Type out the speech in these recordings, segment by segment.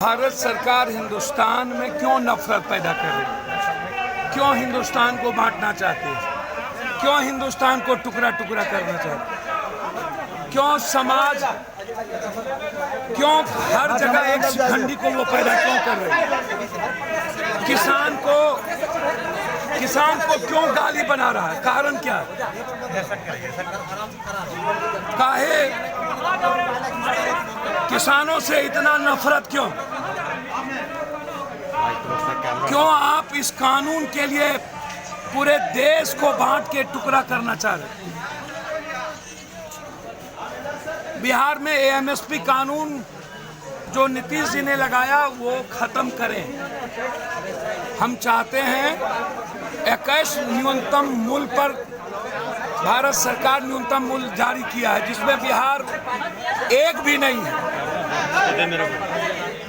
भारत सरकार हिंदुस्तान में क्यों नफरत पैदा कर रही है? क्यों हिंदुस्तान को बांटना चाहती है? क्यों हिंदुस्तान को टुकड़ा टुकड़ा करना चाहती है? क्यों समाज, क्यों हर जगह एक शिखंडी को वो पैदा क्यों कर रही है? किसान को क्यों गाली बना रहा है? कारण क्या है? काहे किसानों से इतना नफरत क्यों? क्यों आप इस कानून के लिए पूरे देश को बांट के टुकड़ा करना चाह रहे हैं? बिहार में एमएसपी कानून जो नीतीश जी ने लगाया वो खत्म करें। हम चाहते हैं 21 न्यूनतम मूल्य पर भारत सरकार न्यूनतम मूल्य जारी किया है, जिसमें बिहार एक भी नहीं है।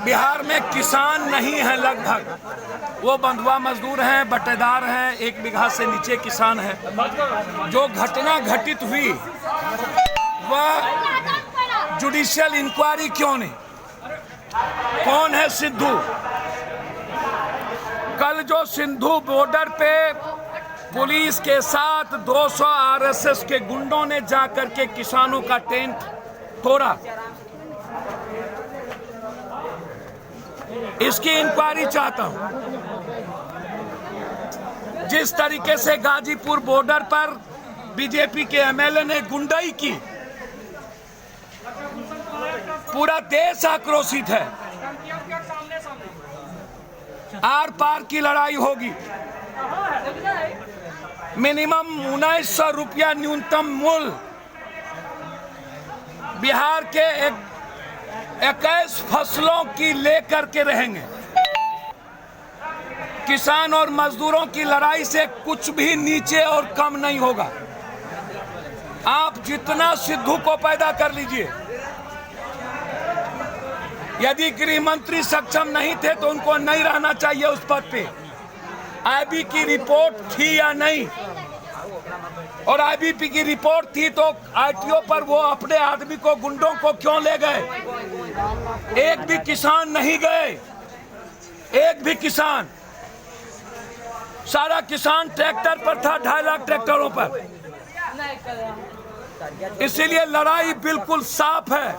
बिहार में किसान नहीं है, लगभग वो बंधुआ मजदूर हैं, बटेदार हैं, 1 बीघा से नीचे किसान है। जो घटना घटित हुई वह जुडिशियल इंक्वायरी क्यों नहीं? कौन है सिद्धू? कल जो सिंधु बॉर्डर पे पुलिस के साथ 200 आरएसएस के गुंडों ने जाकर के किसानों का टेंट तोड़ा, इसकी इंक्वायरी चाहता हूं। जिस तरीके से गाजीपुर बॉर्डर पर बीजेपी के एमएलए ने गुंडाई की, पूरा देश आक्रोशित है। आर पार की लड़ाई होगी। मिनिमम 1900 रुपया न्यूनतम मूल्य बिहार के 21 फसलों की लेकर के रहेंगे। किसान और मजदूरों की लड़ाई से कुछ भी नीचे और कम नहीं होगा। आप जितना सिद्धू को पैदा कर लीजिए, यदि गृह मंत्री सक्षम नहीं थे तो उनको नहीं रहना चाहिए उस पद पे। आईबी की रिपोर्ट थी या नहीं? और आईबीपी की रिपोर्ट थी तो आईटीओ पर वो अपने आदमी को, गुंडों को क्यों ले गए? एक भी किसान नहीं गए, एक भी किसान। सारा किसान ट्रैक्टर पर था, 2.5 लाख ट्रैक्टरों पर। इसीलिए लड़ाई बिल्कुल साफ है।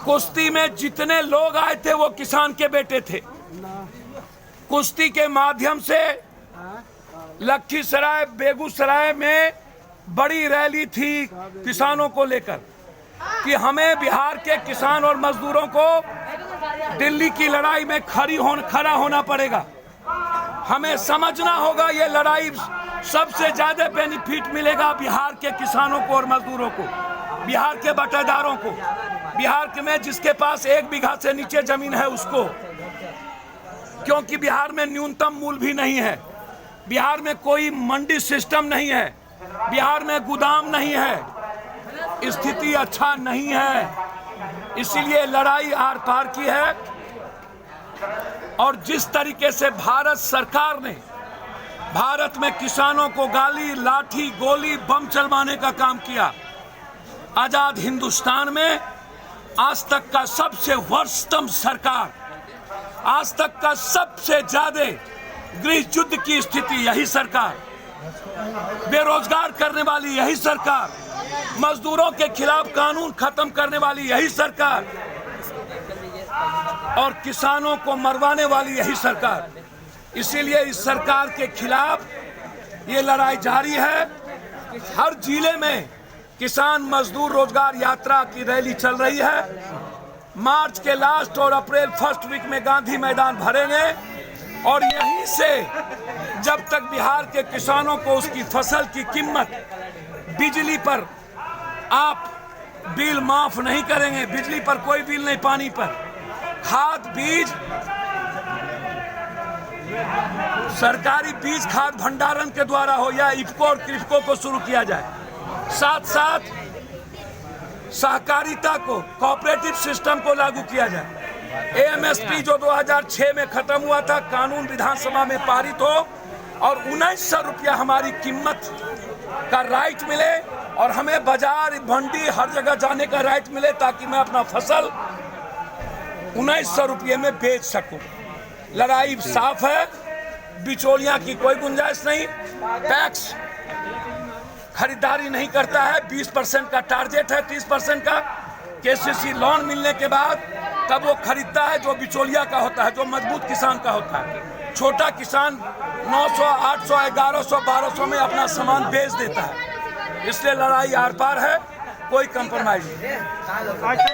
कुश्ती में जितने लोग आए थे वो किसान के बेटे थे। कुश्ती के माध्यम से लखीसराय, बेगूसराय में बड़ी रैली थी किसानों को लेकर कि हमें बिहार के किसान और मजदूरों को दिल्ली की लड़ाई में खड़ा होना पड़ेगा। हमें समझना होगा ये लड़ाई सबसे ज्यादा बेनिफिट मिलेगा बिहार के किसानों को और मजदूरों को, बिहार के बटेदारों को, बिहार के में जिसके पास 1 बीघा से नीचे जमीन है उसको। क्योंकि बिहार में न्यूनतम मूल्य भी नहीं है, बिहार में कोई मंडी सिस्टम नहीं है, बिहार में गोदाम नहीं है, स्थिति अच्छा नहीं है। इसीलिए लड़ाई आर पार की है। और जिस तरीके से भारत सरकार ने भारत में किसानों को गाली, लाठी, गोली, बम चलवाने का काम किया, आजाद हिंदुस्तान में आज तक का सबसे वर्षतम सरकार, आज तक का सबसे ज्यादा गृह युद्ध की स्थिति यही सरकार, बेरोजगार करने वाली यही सरकार, मजदूरों के खिलाफ कानून खत्म करने वाली यही सरकार और किसानों को मरवाने वाली यही सरकार। इसीलिए इस सरकार के खिलाफ ये लड़ाई जारी है। हर जिले में किसान मजदूर रोजगार यात्रा की रैली चल रही है। मार्च के लास्ट और अप्रैल फर्स्ट वीक में गांधी मैदान भरेंगे और यहीं से जब तक बिहार के किसानों को उसकी फसल की कीमत, बिजली पर आप बिल माफ नहीं करेंगे, बिजली पर कोई बिल नहीं, पानी पर, खाद बीज, सरकारी बीज खाद भंडारण के द्वारा हो या इफको और क्रिफको को शुरू किया जाए। साथ साथ सहकारिता को, कोऑपरेटिव सिस्टम को लागू किया जाए। एमएसपी जो 2006 में खत्म हुआ था, कानून विधानसभा में पारित हो और 1900 रुपया हमारी कीमत का राइट मिले और हमें बाजार, मंडी, हर जगह जाने का राइट मिले ताकि मैं अपना फसल 1900 रुपये में बेच सकूं। लड़ाई साफ है, बिचौलियां की कोई गुंजाइश नहीं। टैक्स खरीदारी नहीं करता है, 20% का टारगेट है, 30% का। केसीसी लोन मिलने के बाद तब वो खरीदता है जो बिचौलिया का होता है, जो मजबूत किसान का होता है। छोटा किसान 900, 800, 1100, 1200 में अपना सामान बेच देता है। इसलिए लड़ाई आर पार है, कोई कंप्रोमाइज नहीं।